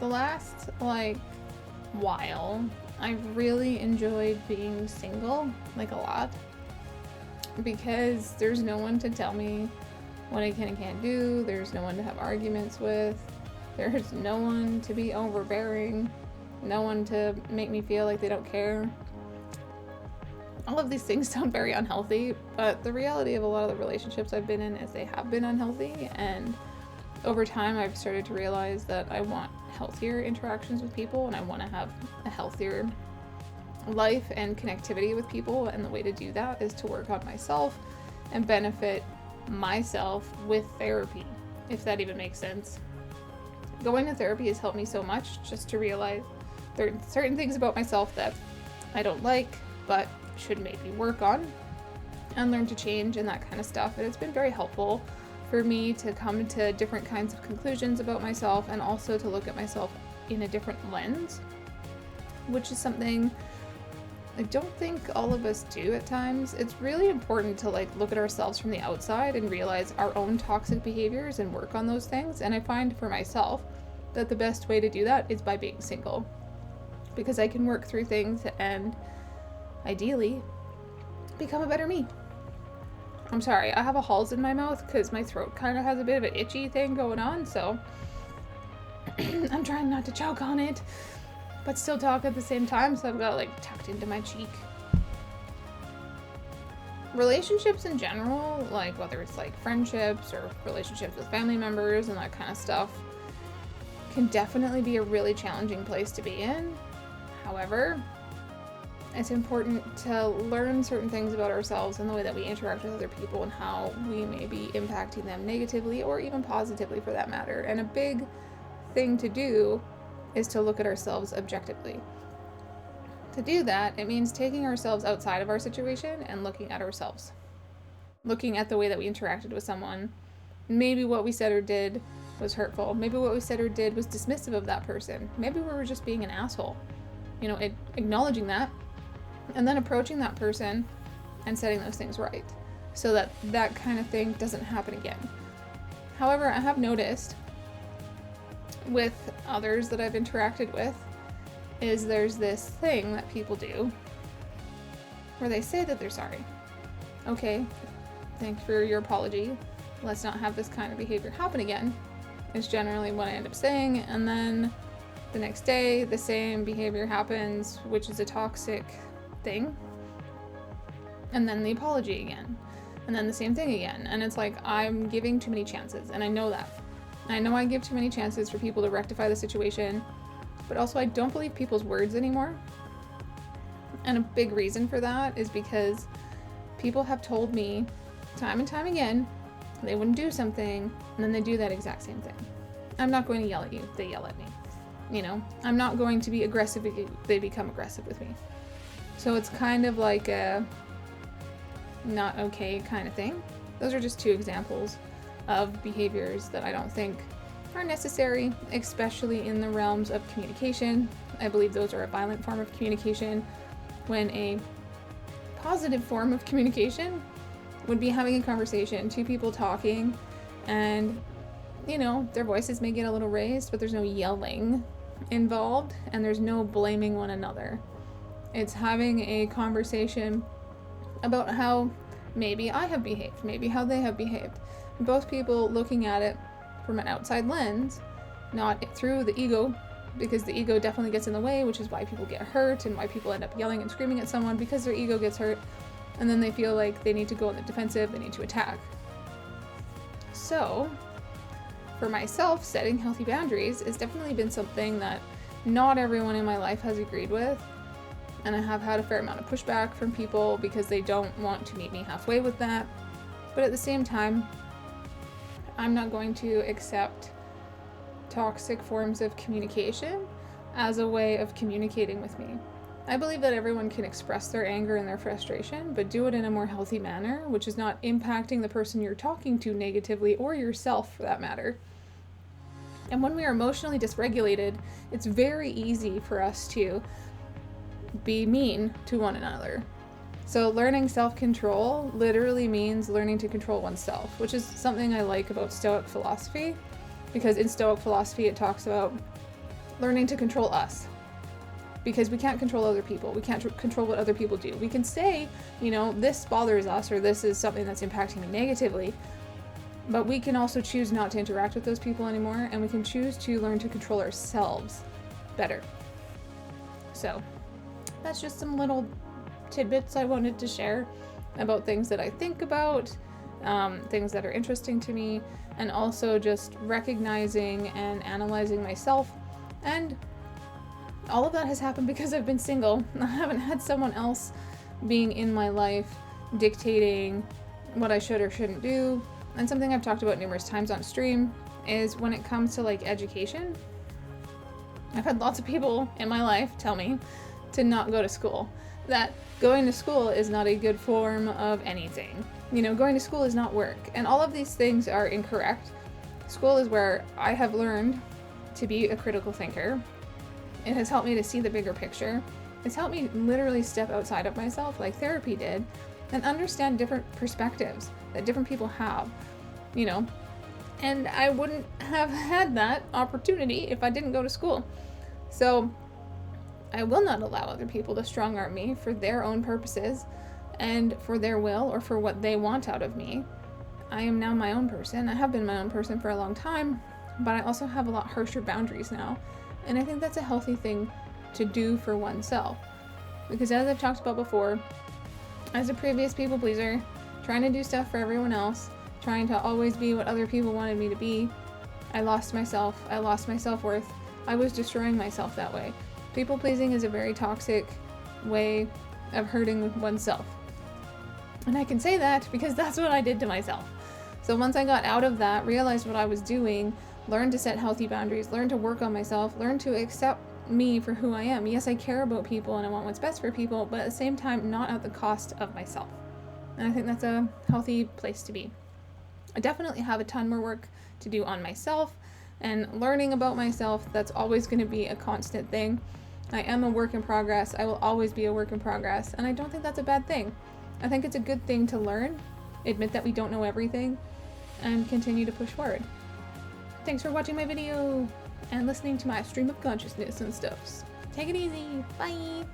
The last, while, I've really enjoyed being single, a lot. Because there's no one to tell me what I can and can't do. There's no one to have arguments with. There's no one to be overbearing. No one to make me feel like they don't care. All of these things sound very unhealthy, but the reality of a lot of the relationships I've been in is they have been unhealthy, and over time I've started to realize that I want healthier interactions with people and I want to have a healthier life and connectivity with people, and the way to do that is to work on myself and benefit myself with therapy, if that even makes sense. Going to therapy has helped me so much, just to realize there are certain things about myself that I don't like but should maybe work on and learn to change and that kind of stuff. And it's been very helpful for me to come to different kinds of conclusions about myself, and also to look at myself in a different lens, which is something I don't think all of us do at times. It's really important to look at ourselves from the outside and realize our own toxic behaviors and work on those things. And I find for myself that the best way to do that is by being single, because I can work through things and ideally become a better me. I'm sorry, I have a Halls in my mouth because my throat kind of has a bit of an itchy thing going on, so I'm trying not to choke on it, but still talk at the same time, so I've got it tucked into my cheek. Relationships in general, whether it's friendships or relationships with family members and that kind of stuff, can definitely be a really challenging place to be in. However, it's important to learn certain things about ourselves and the way that we interact with other people and how we may be impacting them negatively or even positively for that matter. And a big thing to do is to look at ourselves objectively. To do that, it means taking ourselves outside of our situation and looking at ourselves. Looking at the way that we interacted with someone. Maybe what we said or did was hurtful. Maybe what we said or did was dismissive of that person. Maybe we were just being an asshole. Acknowledging that, and then approaching that person and setting those things right so that that kind of thing doesn't happen again. However, I have noticed with others that I've interacted with is there's this thing that people do where they say that they're sorry. Okay, thanks for your apology. Let's not have this kind of behavior happen again, is generally what I end up saying. And then the next day, the same behavior happens, which is a toxic thing. And then the apology again. And then the same thing again. And it's I'm giving too many chances. And I know that. I know I give too many chances for people to rectify the situation. But also I don't believe people's words anymore. And a big reason for that is because people have told me time and time again they wouldn't do something, and then they do that exact same thing. I'm not going to yell at you, they yell at me. I'm not going to be aggressive if they become aggressive with me. So it's kind of like a not okay kind of thing. Those are just two examples of behaviors that I don't think are necessary, especially in the realms of communication. I believe those are a violent form of communication, when a positive form of communication would be having a conversation, two people talking, and their voices may get a little raised, but there's no yelling involved and there's no blaming one another. It's having a conversation about how maybe I have behaved, maybe how they have behaved. Both people looking at it from an outside lens, not through the ego, because the ego definitely gets in the way, which is why people get hurt and why people end up yelling and screaming at someone, because their ego gets hurt and then they feel like they need to go on the defensive, they need to attack. So, for myself, setting healthy boundaries has definitely been something that not everyone in my life has agreed with. And I have had a fair amount of pushback from people because they don't want to meet me halfway with that. But at the same time, I'm not going to accept toxic forms of communication as a way of communicating with me. I believe that everyone can express their anger and their frustration, but do it in a more healthy manner, which is not impacting the person you're talking to negatively, or yourself for that matter. And when we are emotionally dysregulated, it's very easy for us to be mean to one another. So learning self-control literally means learning to control oneself, which is something I like about Stoic philosophy, because in Stoic philosophy it talks about learning to control us. Because we can't control other people. We can't control what other people do. We can say, you know, this bothers us, or this is something that's impacting me negatively, but we can also choose not to interact with those people anymore, and we can choose to learn to control ourselves better. So that's just some little tidbits I wanted to share about things that I think about, things that are interesting to me, and also just recognizing and analyzing myself. And all of that has happened because I've been single. I haven't had someone else being in my life dictating what I should or shouldn't do. And something I've talked about numerous times on stream is when it comes to like education, I've had lots of people in my life tell me to not go to school, that going to school is not a good form of anything. You know, going to school is not work. And all of these things are incorrect. School is where I have learned to be a critical thinker. It has helped me to see the bigger picture. It's helped me literally step outside of myself, like therapy did, and understand different perspectives that different people have, you know. And I wouldn't have had that opportunity if I didn't go to school. So I will not allow other people to strong arm me for their own purposes and for their will or for what they want out of me. I am now my own person. I have been my own person for a long time, but I also have a lot harsher boundaries now. And I think that's a healthy thing to do for oneself. Because as I've talked about before, as a previous people pleaser, trying to do stuff for everyone else, trying to always be what other people wanted me to be, I lost myself. I lost my self-worth. I was destroying myself that way. People pleasing is a very toxic way of hurting oneself. And I can say that because that's what I did to myself. So once I got out of that, realized what I was doing, learn to set healthy boundaries, learn to work on myself, learn to accept me for who I am. Yes, I care about people and I want what's best for people, but at the same time, not at the cost of myself. And I think that's a healthy place to be. I definitely have a ton more work to do on myself, and learning about myself, that's always going to be a constant thing. I am a work in progress. I will always be a work in progress, and I don't think that's a bad thing. I think it's a good thing to learn, admit that we don't know everything, and continue to push forward. Thanks for watching my video and listening to my stream of consciousness and stuff. Take it easy. Bye.